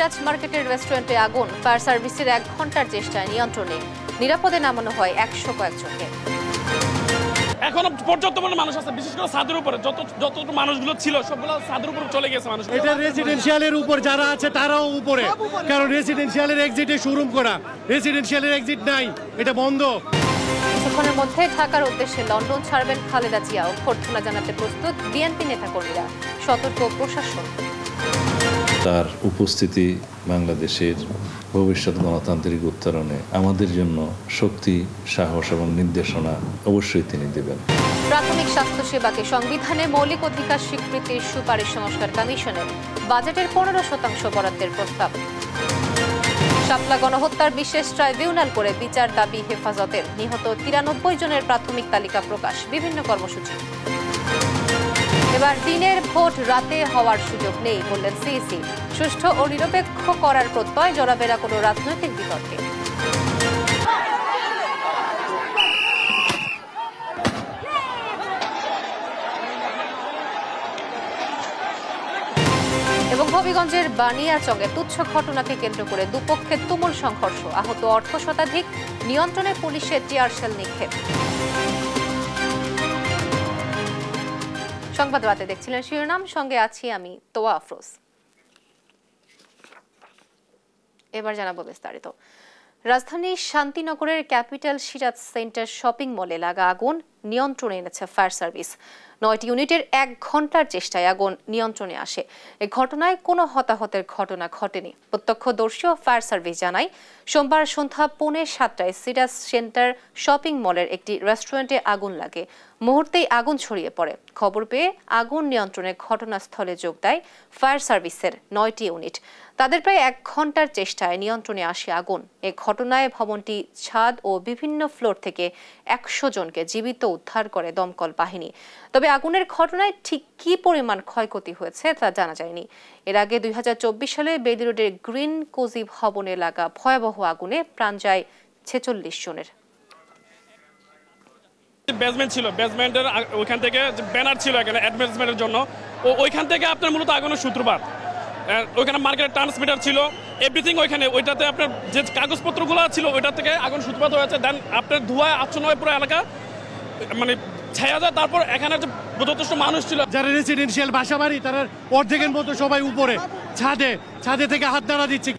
সিরাজ মার্কেটের রেস্টুরেন্টে আগুন, ফায়ার সার্ভিসের 1 ঘন্টার চেষ্টায় নিয়ন্ত্রণে। নিরাপদে নামানো হয় 100 কয়েকজনকে। এখনো পর্যাপ্ত পরিমাণে মানুষ আছে, বিশেষ করে ছাদের উপরে যত মানুষগুলো ছিল সবগুলো ছাদের উপর চলে গেছে মানুষ। এটা রেসিডেন্সিয়ালের উপর যারা আছে তারাও উপরে, কারণ রেসিডেন্সিয়ালের এক্সিটে শোরুম করা, রেসিডেন্সিয়ালের এক্সিট নাই, এটা বন্ধ। কিছুক্ষণের মধ্যে ঢাকার উদ্দেশ্যে লন্ডন ছাড়বেন খালেদা জিয়া। অভ্যর্থনা জানাতে প্রস্তুত বিএনপি নেতাকর্মীরা, সতর্ক প্রশাসন। তার উপস্থিতি বাংলাদেশের ভবিষ্যৎ গণতান্ত্রিক উত্তরণে আমাদের জন্য শক্তি, সাহস এবং নির্দেশনা অবশ্যই তিনি দেবেন। প্রাথমিক স্বাস্থ্যসেবাকে সংবিধানে মৌলিক অধিকার স্বীকৃতির সুপারিশ সংস্কার কমিশনের, বাজেটের 15% বরাদ্দের প্রস্তাব। শাপলা গণহত্যার বিশেষ ট্রাইব্যুনাল করে বিচার দাবি হেফাজতের। নিহত 93 জনের প্রাথমিক তালিকা প্রকাশ, বিভিন্ন কর্মসূচি। এবার দিনের ভোট রাতে হওয়ার সুযোগ নেই বললেন সিইসি। সুষ্ঠু ও নিরপেক্ষ করার প্রত্যয়, জড়াবে না কোনো রাজনৈতিক বিতর্কে। এবং হবিগঞ্জের বানিয়াচংয়ে তুচ্ছ ঘটনাকে কেন্দ্র করে দুপক্ষের তুমুল সংঘর্ষ, আহত 8 শতাধিক, নিয়ন্ত্রণে পুলিশের টিয়ার শেল নিক্ষেপ। সংবাদ রাতে দেখছিলেন শিরোনাম, সঙ্গে আছি আমি তোয়া আফরোজ। এবার জানাবো বিস্তারিত। রাজধানীর শান্তিনগরের ক্যাপিটাল সিরাজ সেন্টার শপিং মলে লাগা আগুন নিয়ন্ত্রণে এনেছে ফায়ার সার্ভিস। 9টি ইউনিটের 1 ঘন্টার চেষ্টায় আগুন নিয়ন্ত্রণে আসে। এই ঘটনায় কোনো হতাহতের ঘটনা ঘটেনি। প্রত্যক্ষদর্শী ও ফায়ার সার্ভিস জানায়, সোমবার সন্ধ্যা 6:45টায় সিরাজ সেন্টার শপিং মলের একটি রেস্টুরেন্টে আগুন লাগে। মুহূর্তেই আগুন ছড়িয়ে পড়ে। খবর পেয়ে আগুন নিয়ন্ত্রণে ঘটনাস্থলে যোগ দেয় ফায়ার সার্ভিসের 9টি ইউনিট। তাদের প্রায় 1 ঘন্টার চেষ্টায় নিয়ন্ত্রণে আসে আগুন। এ ঘটনায় ভবনটি ছাদ ও বিভিন্ন ফ্লোর থেকে 100 জনকে জীবিত উদ্ধার করে দমকল বাহিনী। তবে আগুনের ঘটনায় ঠিক কী পরিমাণ ক্ষয়ক্ষতি হয়েছে তা জানা যায়নি। এর আগে 2024 সালে বেইলি রোডের গ্রিন কোজি ভবনে লাগা ভয়াবহ আগুনে প্রাণ যায় 46 জনের। বেসমেন্ট ছিল, বেসমেন্টের ওইখান থেকে ব্যানার ছিল এখানে অ্যাডভার্টাইজমেন্টের জন্য, ওইখান থেকে আপনার মূলত আগুনের সূত্রপাত। ওইখানে মার্কেটের ট্রান্সমিটার ছিল, এভরিথিং ওইখানে, ওইটাতে আপনার যে কাগজপত্রগুলো ছিল ওইটা থেকে আগুন সূত্রপাত হয়েছে। দেন আপনার ধোঁয়ায় আচ্ছন্ন হয়ে পুরো এলাকা মানে ছায়া যায়। তারপর এখানে যে যথেষ্ট মানুষ ছিল, যারা রেসিডেন্সিয়াল বাসা বাড়ি, তারা অর্ধেকের মতো সবাই উপরে ছাদে থেকে হাত নাড়া দিচ্ছে।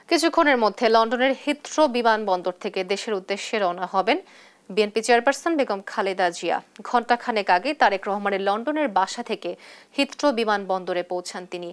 কিছুক্ষণের মধ্যে লন্ডনের হিথ্রো বিমানবন্দর থেকে দেশের উদ্দেশ্যে রওনা হবেন বিএনপি চেয়ারপারসন বেগম খালেদা জিয়া। ঘণ্টাখানেক আগে তারেক রহমানের লন্ডনের বাসা থেকে হিথ্রো বিমানবন্দরে পৌঁছান তিনি।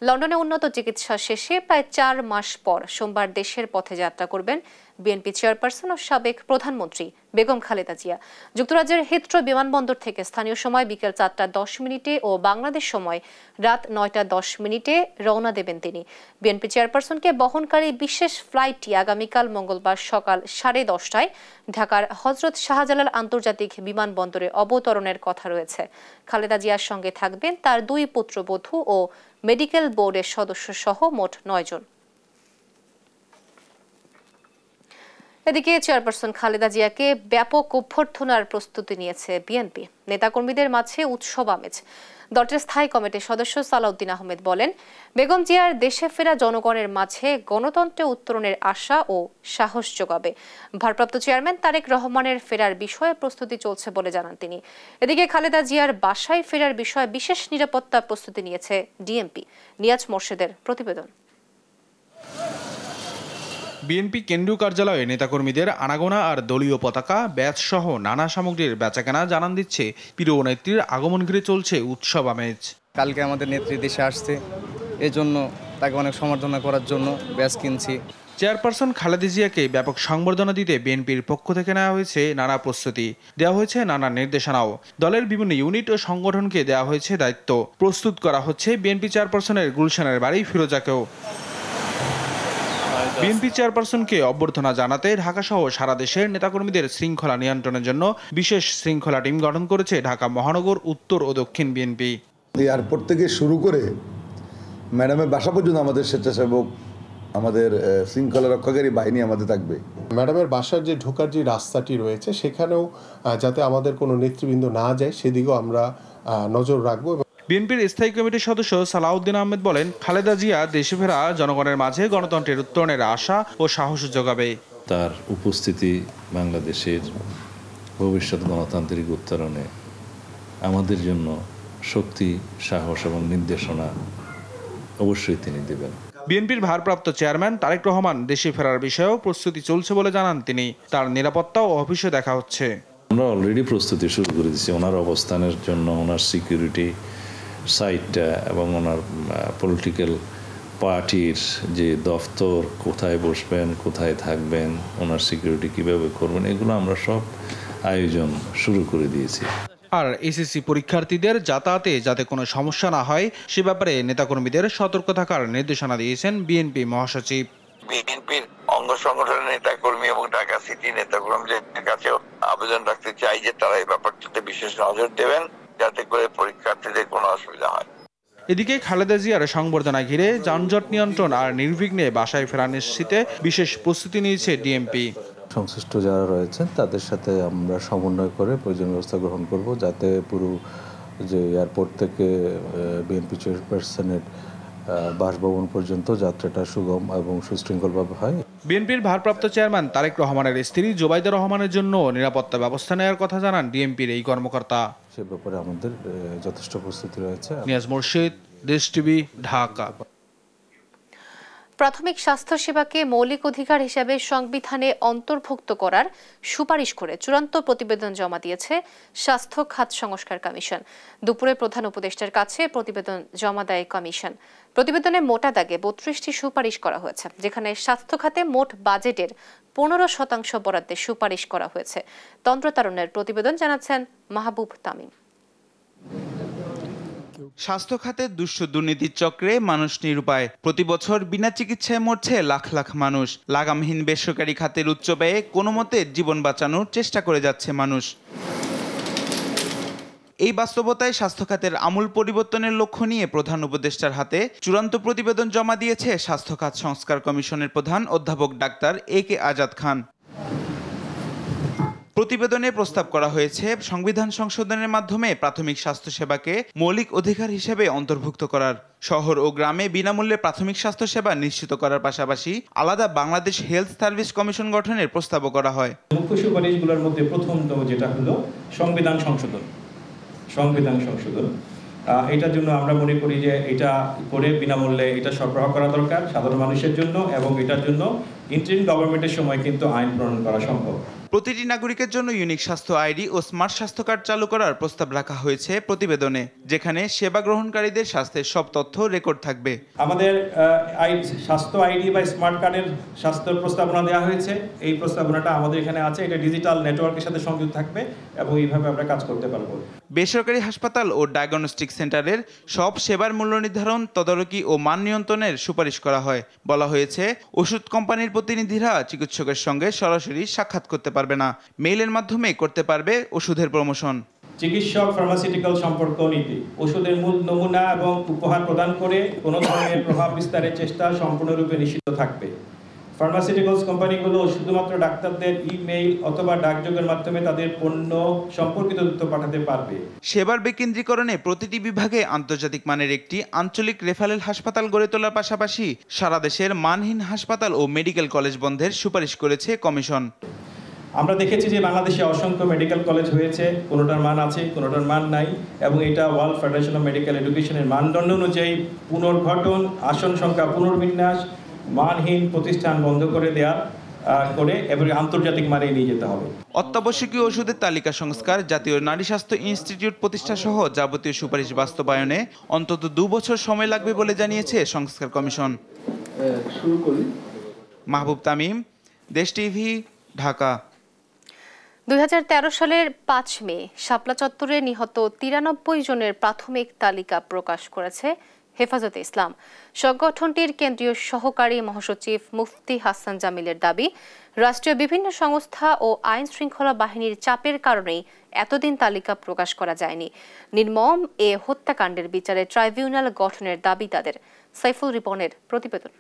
লন্ডনে উন্নত চিকিৎসা শেষে প্রায় 4 মাস পর সোমবার দেশের পথে যাত্রা করবেন বিএনপি চেয়ারপারসন ও সাবেক প্রধানমন্ত্রী বেগম খালেদা জিয়া। যুক্তরাজ্যের হিথ্রো বিমানবন্দর থেকে স্থানীয় সময় বিকেল 4:10 ও বাংলাদেশ সময় রাত 9:10 রওনা দেবেন তিনি। বিএনপি চেয়ারপারসনকে বহনকারী বিশেষ ফ্লাইটটি আগামীকাল মঙ্গলবার সকাল 10:30টায় ঢাকার হযরত শাহজালাল আন্তর্জাতিক বিমানবন্দরে অবতরণের কথা রয়েছে। খালেদা জিয়ার সঙ্গে থাকবেন তার 2 পুত্রবধূ ও মেডিকেল বোর্ডের সদস্য সহ মোট 9 জন। এদিকে চেয়ারপারসন খালেদা জিয়াকে ব্যাপক অভ্যর্থনার প্রস্তুতি নিয়েছে বিএনপি। নেতাকর্মীদের মাঝে উৎসব আমেজ। দলটির স্থায়ী কমিটির সদস্য সালাউদ্দিন আহমেদ বলেন, বেগম জিয়ার দেশে ফেরা জনগণের মাঝে গণতন্ত্রে উত্তরণের আশা ও সাহস যোগাবে। ভারপ্রাপ্ত চেয়ারম্যান তারেক রহমানের ফেরার বিষয়ে প্রস্তুতি চলছে বলে জানান তিনি। এদিকে খালেদা জিয়ার বাসায় ফেরার বিষয়ে বিশেষ নিরাপত্তা প্রস্তুতি নিয়েছে ডিএমপি। নিয়াজ মোর্শেদের প্রতিবেদন। বিএনপি কেন্দ্রীয় কার্যালয়ে নেতাকর্মীদের আনাগোনা আর দলীয় পতাকা, ব্যাচ সহ নানা সামগ্রীর বেচাকেনা জানান দিচ্ছে প্রিয় নেত্রীর আগমন ঘিরে চলছে উৎসব আমেজ। কালকে আমাদের নেত্রী দেশে আসছে, এজন্য তাকে অনেক সম্বর্ধনা করার জন্য ব্যাচ কিনছি। চেয়ারপারসন খালেদা জিয়াকে ব্যাপক সংবর্ধনা দিতে বিএনপির পক্ষ থেকে নেওয়া হয়েছে নানা প্রস্তুতি, দেওয়া হয়েছে নানা নির্দেশনাও। দলের বিভিন্ন ইউনিট ও সংগঠনকে দেওয়া হয়েছে দায়িত্ব। প্রস্তুত করা হচ্ছে বিএনপি চেয়ারপারসনের গুলশানের বাড়ি ফিরোজাকেও। বিএনপি চেয়ারপারসনকে অভ্যর্থনা জানাতে ঢাকাসহ সারা দেশের নেতাকর্মীদের শৃঙ্খলা নিয়ন্ত্রণের জন্য বিশেষ শৃঙ্খলা টিম গঠন করেছে ঢাকা মহানগর উত্তর ও দক্ষিণ বিএনপি। এয়ারপোর্ট থেকে শুরু করে ম্যাডামের বাসা পর্যন্ত আমাদের স্বেচ্ছাসেবক, আমাদের শৃঙ্খলা রক্ষাকারী বাহিনী আমাদের থাকবে। ম্যাডামের বাসার যে ঢোকার যে রাস্তাটি রয়েছে সেখানেও যাতে আমাদের কোনো নেতৃবৃন্দ না যায় সেদিকেও আমরা নজর রাখবো। বিএনপির স্থায়ী কমিটির সদস্য সালাউদ্দিন আহমেদ বলেন, খালেদা জিয়া দেশে ফেরা জনগণের মাঝে গণতন্ত্রের উত্তরণের আশা ও সাহস যোগাবে। তার উপস্থিতি বাংলাদেশের ভবিষ্যৎ গণতান্ত্রিক উত্তরণে আমাদের জন্য শক্তি, সাহস এবং নির্দেশনা অবশ্যই তিনি দেবেন। বিএনপির ভারপ্রাপ্ত চেয়ারম্যান তারেক রহমান দেশে ফেরার বিষয়েও প্রস্তুতি চলছে বলে জানান তিনি। তার নিরাপত্তা ও অফিসে দেখা হচ্ছে। আমরা অলরেডি প্রস্তুতি শুরু করে দিচ্ছি ওনার অবস্থানের জন্য, ওনার সিকিউরিটি সাইটটা এবং ওনার পলিটিক্যাল পার্টির যে দফতর, কোথায় বসবেন, কোথায় থাকবেন, ওনার সিকিউরিটি কিভাবে করবেন, এগুলো আমরা সব আয়োজন শুরু করে দিয়েছি। আর এসএসসি পরীক্ষার্থীদের যাতায়াতে যাতে কোনো সমস্যা না হয় সে ব্যাপারে নেতাকর্মীদের সতর্ক থাকার নির্দেশনা দিয়েছেন বিএনপি মহাসচিব। বিএনপির অঙ্গ সংগঠনের নেতাকর্মী এবং ঢাকা সিটি নেতাকর্মীদের কাছেও আবেদন রাখতে চাই যে তারা এই ব্যাপারটাতে বিশেষ নজর দেবেন, যাতে করে পরীক্ষার্থীদের কোনো অসুবিধা হয়। এদিকে খালেদা জিয়ার সংবর্ধনা ঘিরে যানজট নিয়ন্ত্রণ আর নির্বিঘ্নে বাসায় ফেরা নিশ্চিতে বিশেষ প্রস্তুতি নিয়েছে ডিএমপি। সংশ্লিষ্ট যারা রয়েছেন তাদের সাথে আমরা সমন্বয় করে প্রয়োজনীয় ব্যবস্থা গ্রহণ করব, যাতে পুরো যে এয়ারপোর্ট থেকে বিএনপি চেয়ারপারসনের বাসভবন পর্যন্ত যাত্রাটা সুগম এবং সুশৃঙ্খলভাবে হয়। বিএনপির ভারপ্রাপ্ত চেয়ারম্যান তারেক রহমানের স্ত্রী জোবাইদা রহমানের জন্য নিরাপত্তা ব্যবস্থা নেওয়ার কথা জানান ডিএমপির এই কর্মকর্তা। সে ব্যাপারে আমাদের যথেষ্ট প্রস্তুতি রয়েছে। নিয়াজ মুর্শিদ, দেশ টিভি, ঢাকা। প্রাথমিক স্বাস্থ্যসেবাকে মৌলিক অধিকার হিসেবে সংবিধানে অন্তর্ভুক্ত করার সুপারিশ করে চূড়ান্ত প্রতিবেদন জমা দিয়েছে স্বাস্থ্য খাত সংস্কার কমিশন। দুপুরে প্রধান উপদেষ্টার কাছে প্রতিবেদন জমা দেয় কমিশন। প্রতিবেদনে মোটা দাগে 32টি সুপারিশ করা হয়েছে, যেখানে স্বাস্থ্য খাতে মোট বাজেটের 15% বরাদ্দের সুপারিশ করা হয়েছে। তন্ত্রতারণের প্রতিবেদন জানাচ্ছেন মাহবুব তামিম। স্বাস্থ্য খাতে দুষ্ট দুর্নীতির চক্রে মানুষ নিরুপায়। প্রতি বছর বিনা চিকিৎসায় মরছে লাখ লাখ মানুষ। লাগামহীন বেসরকারি খাতের উচ্চ ব্যয়ে কোনো মতে জীবন বাঁচানোর চেষ্টা করে যাচ্ছে মানুষ। এই বাস্তবতায় স্বাস্থ্য খাতের আমূল পরিবর্তনের লক্ষ্য নিয়ে প্রধান উপদেষ্টার হাতে চূড়ান্ত প্রতিবেদন জমা দিয়েছে স্বাস্থ্য খাত সংস্কার কমিশনের প্রধান অধ্যাপক ডাক্তার AK আজাদ খান। প্রতিবেদনে প্রস্তাব করা হয়েছে সংবিধান সংশোধনের মাধ্যমে প্রাথমিক স্বাস্থ্যসেবাকে মৌলিক অধিকার হিসেবে অন্তর্ভুক্ত করার, শহর ও গ্রামে বিনামূল্যে প্রাথমিক স্বাস্থ্যসেবা নিশ্চিত করার পাশাপাশি আলাদা বাংলাদেশ হেলথ সার্ভিস কমিশন গঠনের প্রস্তাবও করা হয়। মুখ্য সুপারিশগুলোর মধ্যে প্রথমতম যেটা হলো সংবিধান সংশোধন। এটার জন্য আমরা মনে করি যে এটা করে বিনামূল্যে এটা সরবরাহ করা দরকার সাধারণ মানুষের জন্য, এবং এটার জন্য ইন্টারিম গভর্নমেন্টের সময় কিন্তু আইন প্রণয়ন করা সম্ভব। প্রতিটি নাগরিকের জন্য ইউনিক স্বাস্থ্য আইডি ও স্মার্ট স্বাস্থ্য কার্ড চালু করার প্রস্তাব রাখা হয়েছে প্রতিবেদনে, যেখানে সেবা গ্রহণকারীদের স্বাস্থ্যের সব তথ্য রেকর্ড থাকবে। আমাদের স্বাস্থ্য আইডি বা স্মার্ট কার্ডের স্বাস্থ্য প্রস্তাবনা দেওয়া হয়েছে। এই প্রস্তাবনাটা আমাদের এখানে আছে, এটা ডিজিটাল নেটওয়ার্কের সাথে সংযুক্ত থাকবে এবং এইভাবে আমরা কাজ করতে পারবো। বেসরকারি হাসপাতাল ও ডায়াগনস্টিক সেন্টারের সব সেবার মূল্য নির্ধারণ, তদারকি ও মান নিয়ন্ত্রণের সুপারিশ করা হয়। বলা হয়েছে ওষুধ কোম্পানির প্রতিনিধিরা চিকিৎসকের সঙ্গে সরাসরি সাক্ষাৎ করতে পারবে না, মেইলের মাধ্যমে করতে পারবে ওষুধের প্রমোশন। চিকিৎসক ফার্মাসিউটিক্যাল সম্পর্ক নীতি, ওষুধের মূল নমুনা এবং উপহার প্রদান করে কোনো ধরনের প্রভাব বিস্তারের চেষ্টা সম্পূর্ণরূপে নিষিদ্ধ থাকবে। ফার্মাসিউটিক্যালস কোম্পানিগুলো শুধুমাত্র ডাক্তারদের ইমেইল অথবা ডাকযোগের মাধ্যমে তাদের পণ্য সম্পর্কিত তথ্য পাঠাতে পারবে। সেবার বিকেন্দ্রীকরণে প্রতিটি বিভাগে আন্তর্জাতিক মানের একটি আঞ্চলিক রেফারেল হাসপাতাল গড়ে তোলার পাশাপাশি সারা দেশের মানহীন হাসপাতাল ও মেডিকেল কলেজ বন্ধের সুপারিশ করেছে কমিশন। আমরা দেখেছি যে বাংলাদেশে অসংখ্য মেডিকেল কলেজ হয়েছে, কোনোটার মান আছে, কোনোটার মান নাই, এবং এটা ওয়ার্ল্ড ফেডারেশন অফ মেডিকেল এডুকেশনের মানদণ্ড অনুযায়ী পুনর্গঠন, আসন সংখ্যা পুনর্বিন্যাস, মানহীন প্রতিষ্ঠান বন্ধ করে দেওয়া করে এবং আন্তর্জাতিক মানে নিয়ে যেতে হবে। অত্যাবশ্যকীয় ওষুধের তালিকা সংস্কার, জাতীয় নারী স্বাস্থ্য ইনস্টিটিউট প্রতিষ্ঠা সহ যাবতীয় সুপারিশ বাস্তবায়নে অন্তত 2 বছর সময় লাগবে বলে জানিয়েছে সংস্কার কমিশন। মাহবুব তামিম, দেশ টিভি, ঢাকা। 2013 সালের 5 মে শাপলা চত্বরে নিহত 93 জনের প্রাথমিক তালিকা প্রকাশ করেছে হেফাজতে ইসলাম। সংগঠনটির কেন্দ্রীয় সহকারী মহাসচিব মুফতি হাসান জামিলের দাবি, রাষ্ট্রীয় বিভিন্ন সংস্থা ও আইন শৃঙ্খলা বাহিনীর চাপের কারণেই এতদিন তালিকা প্রকাশ করা যায়নি। নির্মম এ হত্যাকাণ্ডের বিচারে ট্রাইব্যুনাল গঠনের দাবি তাদের। সাইফুল রিপনের প্রতিবেদন।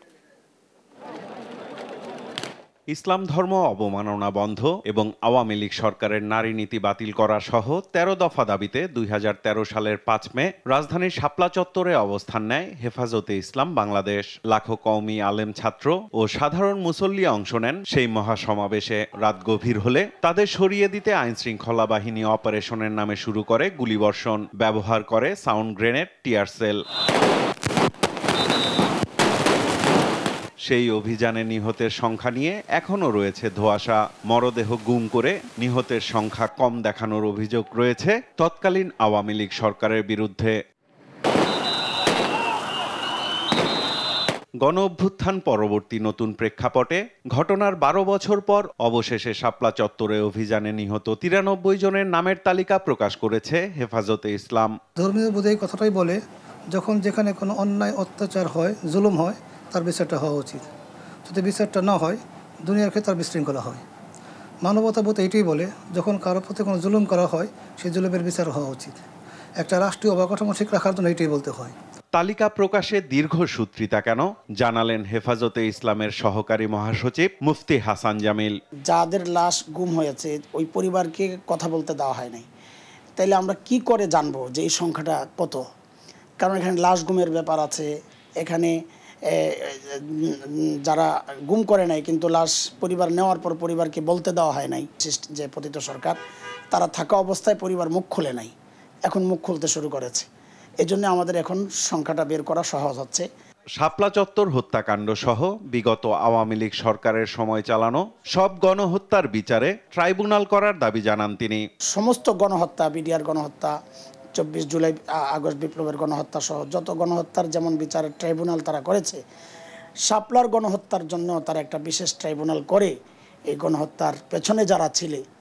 ইসলাম ধর্ম অবমাননা বন্ধ এবং আওয়ামী লীগ সরকারের নারী নীতি বাতিল করা সহ ১৩ দফা দাবিতে ২০১৩ সালের ৫ মে রাজধানীর শাপলা চত্বরে অবস্থান নেয় হেফাজতে ইসলাম বাংলাদেশ। লাখো কওমি আলেম ছাত্র ও সাধারণ মুসল্লি অংশ নেন সেই মহাসমাবেশে। রাত গভীর হলে তাদের সরিয়ে দিতে আইনশৃঙ্খলা বাহিনী অপারেশনের নামে শুরু করে গুলিবর্ষণ, ব্যবহার করে সাউন্ড গ্রেনেড, টিয়ার সেল। সেই অভিযানে নিহতের সংখ্যা নিয়ে এখনও রয়েছে ধোঁয়াশা। মরদেহ গুম করে নিহতের সংখ্যা কম দেখানোর অভিযোগ রয়েছে তৎকালীন আওয়ামী লীগ সরকারের বিরুদ্ধে। গণ অভ্যুত্থান পরবর্তী নতুন প্রেক্ষাপটে ঘটনার ১২ বছর পর অবশেষে শাপলা চত্বরে অভিযানে নিহত ৯৩ জনের নামের তালিকা প্রকাশ করেছে হেফাজতে ইসলাম। ধর্মীয় বোধ কথাটাই বলে, যখন যেখানে কোনো অন্যায় অত্যাচার হয়, জুলুম হয়, তার বিচারটা হওয়া উচিত। যদি বিচারটা না হয়, দুনিয়ার ক্ষেত্রে তার বিশৃঙ্খলা হয়। মানবতাবোধ এইটাই বলে, যখন কারোর প্রতি কোনো জুলুম করা হয়, সেই জুলুমের বিচার হওয়া উচিত। একটা রাষ্ট্রীয় অবকাঠামো ঠিক রাখার জন্য এইটাই বলতে হয়। তালিকা প্রকাশে দীর্ঘসূত্রিতা কেন, জানালেন হেফাজতে ইসলামের সহকারী মহাসচিব মুফতি হাসান জামিল। যাদের লাশ গুম হয়েছে ওই পরিবারকে কথা বলতে দেওয়া হয় নাই, তাইলে আমরা কি করে জানবো যে এই সংখ্যাটা কত? কারণ এখানে লাশ গুমের ব্যাপার আছে, এখানে যারা গুম করে নাই কিন্তু লাশ পরিবার নেওয়ার পর পরিবারকে বলতে দেওয়া হয় নাই। যে পতিত সরকার, তারা থাকা অবস্থায় পরিবার মুখ খুলে নাই, এখন মুখ খুলতে শুরু করেছে। এজন্য আমাদের এখন সংখ্যাটা বের করা সহজ হচ্ছে। শাপলা চত্বর হত্যাকাণ্ড সহ বিগত আওয়ামী লীগ সরকারের সময় চালানো সব গণহত্যার বিচারে ট্রাইব্যুনাল করার দাবি জানান তিনি। সমস্ত গণহত্যা, বিডিআর গণহত্যা, ২৪ জুলাই আগস্ট বিপ্লবের গণহত্যা সহ যত গণহত্যার যেমন বিচারের ট্রাইব্যুনাল তারা করেছে, শাপলার গণহত্যার জন্য তারা একটা বিশেষ ট্রাইব্যুনাল করে এই গণহত্যার পেছনে যারা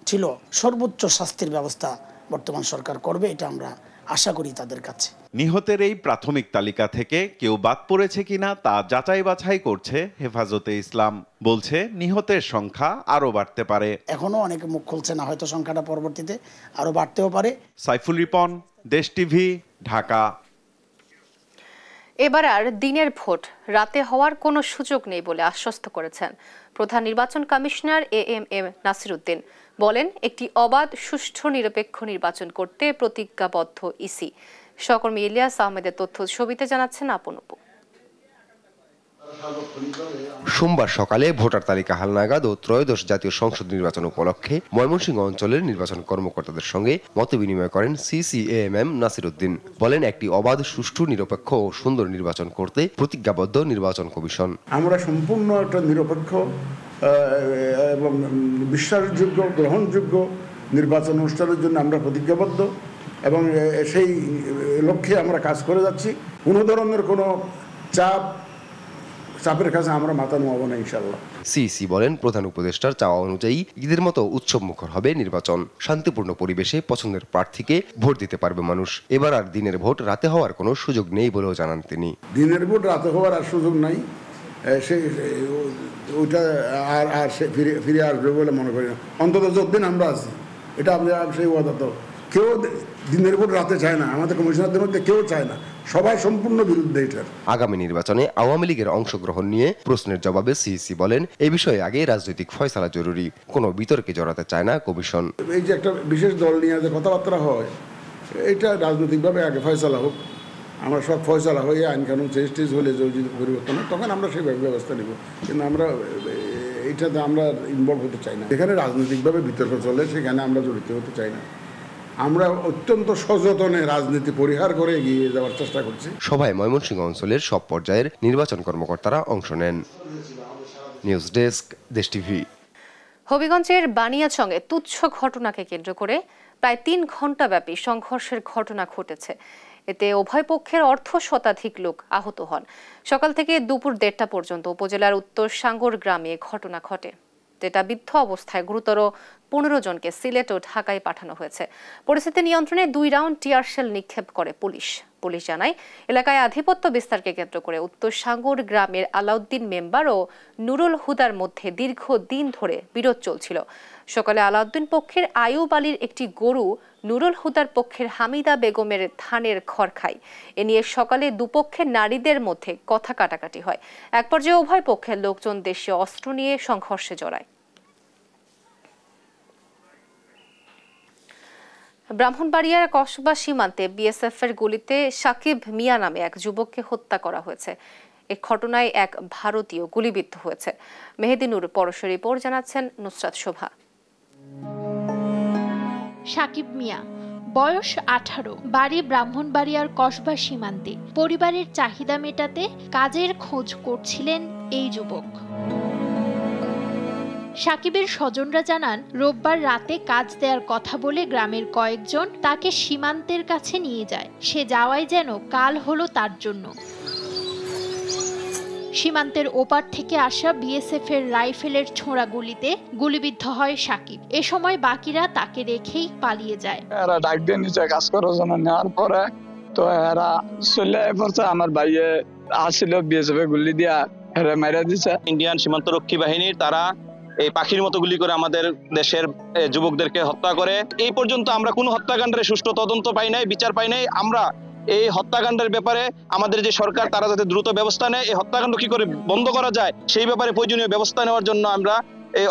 ছিল সর্বোচ্চ শাস্তির ব্যবস্থা বর্তমান সরকার করবে, এটা আমরা আশা করি তাদের কাছে। নিহতের এই প্রাথমিক তালিকা থেকে কেউ বাদ পড়েছে কিনা তা যাচাই বাছাই করছে হেফাজতে ইসলাম। বলছে নিহতের সংখ্যা আরো বাড়তে পারে। এখনো অনেকে মুখ খুলছে না, হয়তো সংখ্যাটা পরবর্তীতে আরো বাড়তেও পারে। সাইফুল রিপন, দেশ টিভি, ঢাকা। এবার আর দিনের ভোট রাতে হওয়ার কোনো সুযোগ নেই বলে আশ্বস্ত করেছেন প্রধান নির্বাচন কমিশনার AMM নাসির উদ্দিন। বলেন, একটি অবাধ, সুষ্ঠু, নিরপেক্ষ নির্বাচন করতে প্রতিজ্ঞাবদ্ধ ইসি। সহকর্মী ইলিয়াস আহমেদের তথ্য ছবিতে জানাচ্ছেন আপন আপু। সোমবার সকালে ভোটার তালিকা হালনাগাদ ও ত্রয়োদশ জাতীয় সংসদ নির্বাচন উপলক্ষে ময়মনসিংহ অঞ্চলের নির্বাচন কর্মকর্তাদের সঙ্গে মতবিনিময় করেন AMM নাসির উদ্দিন। বলেন, একটি অবাধ, সুষ্ঠু, নিরপেক্ষ ও সুন্দর নির্বাচন করতে প্রতিজ্ঞাবদ্ধ নির্বাচন কমিশন। আমরা সম্পূর্ণ একটা নিরপেক্ষ এবং বিশ্বাসযোগ্য, গ্রহণযোগ্য নির্বাচন অনুষ্ঠানের জন্য আমরা প্রতিজ্ঞাবদ্ধ এবং সেই লক্ষ্যে আমরা কাজ করে যাচ্ছি। কোনো ধরনের কোনো চাপের কাছে আমরা মাথা নোয়াবো না ইনশাআল্লাহ। সিইসি বলেন, প্রধান উপদেষ্টার চাওয়া অনুযায়ী ঈদের মতো উৎসবমুখর হবে নির্বাচন। শান্তিপূর্ণ পরিবেশে পছন্দের প্রার্থীকে ভোট দিতে পারবে মানুষ। এবার আর দিনের ভোট রাতে হওয়ার কোনো সুযোগ নেই বলেও জানান তিনি। দিনের ভোট রাতে হওয়ার আর সুযোগ নাই, ওইটা আর ফিরে আসবে বলে মনে করি না। অন্তত যতদিন আমরা আছি, এটা আপনি সেই ওয়াদা তো কেউ দিনের ভোট রাতে চায় না, আমাদের কমিশনারদের মধ্যে কেউ চায় না, সবাই সম্পূর্ণ বিরুদ্ধে এটার। আগামী নির্বাচনে আওয়ামী লীগের অংশগ্রহণ নিয়ে প্রশ্নের জবাবে সিইসি বলেন, এই বিষয়ে আগে রাজনৈতিক ফয়সালা জরুরি, কোনো বিতর্কে জড়াতে চায় না কমিশন। এই যে একটা বিশেষ দল নিয়ে যে কথাবার্তা হয়, এটা রাজনৈতিকভাবে আগে ফয়সালা হোক, আমরা সব ফয়সালা হয়ে আইন কানুন চেঞ্জ হলে যদি পরিবর্তন হয় তখন আমরা সেই ব্যবস্থা নেব, কিন্তু আমরা এইটাতে আমরা ইনভলভ হতে চাই না। যেখানে রাজনৈতিকভাবে বিতর্ক চলে সেখানে আমরা জড়িত হতে চাই না। আমরা অত্যন্ত সযত্নে রাজনীতি পরিহার করে এগিয়ে যাওয়ার চেষ্টা করছি। সভায় ময়মনসিংহ অঞ্চলের সব পর্যায়ের নির্বাচন কর্মকর্তারা অংশ নেন। নিউজ ডেস্ক, দেশ টিভি। হবিগঞ্জের বানিয়াচংয়ে তুচ্ছ ঘটনাকে কেন্দ্র করে প্রায় ৩ ঘণ্টাব্যাপী সংঘর্ষের ঘটনা ঘটেছে। এতে উভয় পক্ষের অর্ধশতাধিক লোক আহত হন। সকাল থেকে দুপুর ১:৩০ পর্যন্ত উপজেলার উত্তর সাঙ্গর গ্রামে ঘটনা ঘটে, যেটা বিদ্ধ অবস্থায় গুরুতর ১৫ জনকে সিলেট ও ঢাকায় পাঠানো হয়েছে। পরিস্থিতি নিয়ন্ত্রণে ২ রাউন্ড টিয়ার শেল নিক্ষেপ করে পুলিশ। পুলিশ জানায়, এলাকায় আধিপত্য বিস্তারকে কেন্দ্র করে উত্তর সাঙ্গর গ্রামের আলাউদ্দিন মেম্বার ও নুরুল হুদার মধ্যে দীর্ঘদিন ধরে বিরোধ চলছিল। সকালে আলাউদ্দিন পক্ষের আইয়ুব আলীর একটি গরু নুরুল হুদার পক্ষের হামিদা বেগমের ধানের খড় খায়। এ নিয়ে সকালে দুপক্ষের নারীদের মধ্যে কথা কাটাকাটি হয়। এক পর্যায়ে উভয় পক্ষের লোকজন দেশীয় অস্ত্র নিয়ে সংঘর্ষে জড়ায়। ব্রাহ্মণবাড়িয়ার কসবা সীমান্তে বিএসএফের গুলিতে সাকিব মিয়া নামে এক যুবককে হত্যা করা হয়েছে। এ ঘটনায় এক ভারতীয় গুলিবিদ্ধ হয়েছে। মেহেদিনুর পরশ রিপোর্ট জানাচ্ছেন নুসরাত শোভা। সাকিব মিয়া, বয়স 18, বাড়ি ব্রাহ্মণবাড়িয়ার কসবা সীমান্তে। পরিবারের চাহিদা মেটাতে কাজের খোঁজ করছিলেন এই যুবক। সাকিবের স্বজনরা জানান, রোববার রাতে কাজ দেওয়ার কথা বলে গ্রামের কয়েকজন তাকে সীমান্তের কাছে নিয়ে যায়। সে যাওয়াই যেন কাল হলো তার জন্য। সীমান্তের ওপার থেকে আসা বিএসএফ এর রাইফেলের ছোড়া গুলিতে গুলিবিদ্ধ হয় সাকিব। এ সময় বাকিরা তাকে রেখেই পালিয়ে যায়। এরা ডাক দিয়ে নিচে কাজ করার জন্য নেওয়ার পরে তো এরা চলে পড়ছে। আমার ভাইয়ে আসছিল বিএসএফ এ গুলি দিয়া এরা মেরে দিছে। ইন্ডিয়ান সীমান্তরক্ষী বাহিনীর তারা এই পাখির মতো গুলি করে আমাদের দেশের যুবকদেরকে হত্যা করে। এই পর্যন্ত আমরা কোনো হত্যাকাণ্ডের সুষ্ঠু তদন্ত পাই নাই, বিচার পাই নাই। আমরা এই হত্যাকাণ্ডের ব্যাপারে আমাদের যে সরকার তারা যাতে দ্রুত ব্যবস্থা নেয়, এই হত্যাকাণ্ড কি করে বন্ধ করা যায় সেই ব্যাপারে প্রয়োজনীয় ব্যবস্থা নেওয়ার জন্য আমরা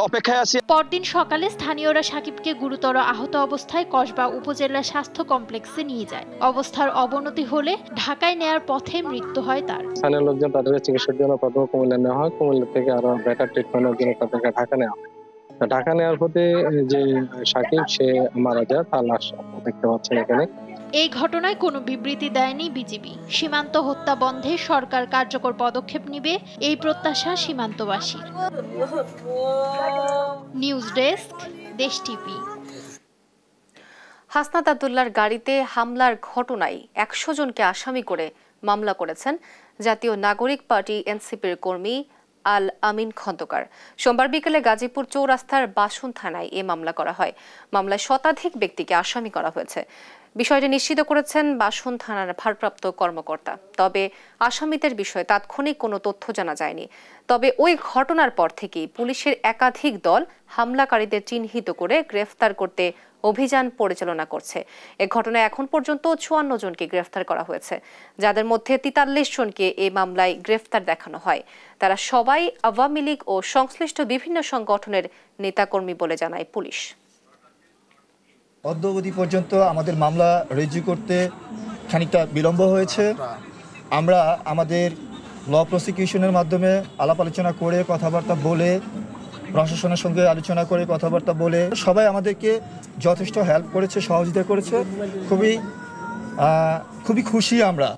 অপেক্ষায় আছি। পরদিন সকালে স্থানীয়রা সাকিবকে গুরুতর আহত অবস্থায় কসবা উপজেলা স্বাস্থ্য কমপ্লেক্সে নিয়ে যায়। অবস্থার অবনতি হলে ঢাকায় নেয়ার পথে মৃত্যু হয় তার। স্থানীয় লোকজন তাদের চিকিৎসার জন্য প্রথমে কুমিল্লা নেওয়া হয়। কুমিল্লা থেকে আরো বেটার ট্রিটমেন্টের জন্য তাদেরকে ঢাকা নেওয়া হয়। ঢাকা নেওয়ার পথে যে সাকিব সে মারা যায়, তার লাশ দেখতে পাচ্ছেন এখানে। এই ঘটনায় কোনো বিবৃতি দেয়নি বিজিবি। সীমান্ত হত্যা বন্ধে সরকার কার্যকর পদক্ষেপ নেবে এই প্রত্যাশা সীমান্তবাসীর। নিউজ ডেস্ক, দেশ টিভি। হাসনাত আব্দুল্লাহর গাড়িতে হামলার ঘটনায় 100 জনকে আসামি করে মামলা করেছেন জাতীয় নাগরিক পার্টি এনসিপির কর্মী আল আমিন খন্দকার। সোমবার বিকেলে গাজীপুর চৌরাস্তার বাসন থানায় এ মামলা করা হয়। মামলায় শতাধিক ব্যক্তিকে আসামি করা হয়েছে। বিষয়টি নিশ্চিত করেছেন বাসন থানার ভারপ্রাপ্ত কর্মকর্তা। তবে আসামিদের বিষয়ে তাৎক্ষণিক কোনো তথ্য জানা যায়নি। তবে ওই ঘটনার পর থেকেই পুলিশের একাধিক দল হামলাকারীদের চিহ্নিত করে গ্রেফতার করতে অভিযান পরিচালনা করছে। এ ঘটনায় এখন পর্যন্ত 54 জনকে গ্রেফতার করা হয়েছে, যাদের মধ্যে 43 জনকে এই মামলায় গ্রেফতার দেখানো হয়। তারা সবাই আওয়ামী লীগ ও সংশ্লিষ্ট বিভিন্ন সংগঠনের নেতাকর্মী বলে জানায় পুলিশ। অদ্যাবধি পর্যন্ত আমাদের মামলা রেজি করতে খানিকটা বিলম্ব হয়েছে। আমরা আমাদের ল প্রসিকিউশনের মাধ্যমে আলাপ আলোচনা করে কথাবার্তা বলে, প্রশাসনের সঙ্গে আলোচনা করে কথাবার্তা বলে সবাই আমাদেরকে যথেষ্ট হেল্প করেছে, সহযোগিতা করেছে। খুবই খুশি আমরা।